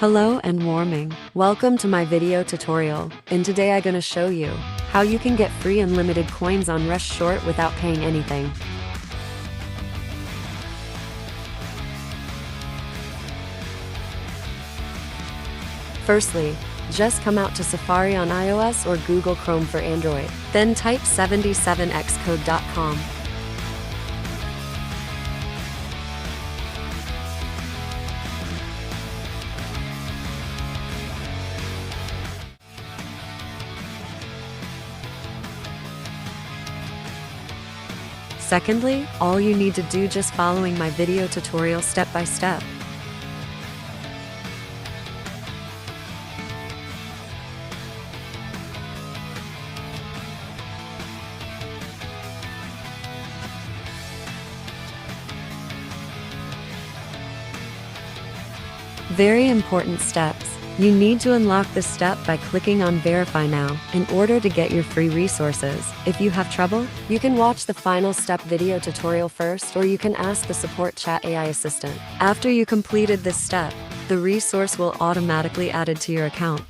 Hello and warming. Welcome to my video tutorial, and today I'm gonna show you how you can get free unlimited coins on RushShort without paying anything. Firstly, just come out to Safari on iOS or Google Chrome for Android. Then type 77xcode.com. Secondly, all you need to do just following my video tutorial step by step. Very important steps. You need to unlock this step by clicking on Verify Now in order to get your free resources. If you have trouble, you can watch the final step video tutorial first, or you can ask the support chat AI assistant. After you completed this step, the resource will automatically added to your account.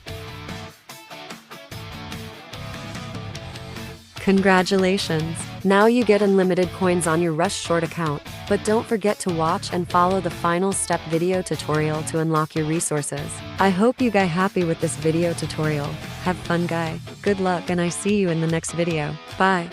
Congratulations! Now you get unlimited coins on your RushShort account. But don't forget to watch and follow the final step video tutorial to unlock your resources. I hope you guys happy with this video tutorial. Have fun guy. Good luck and I see you in the next video. Bye.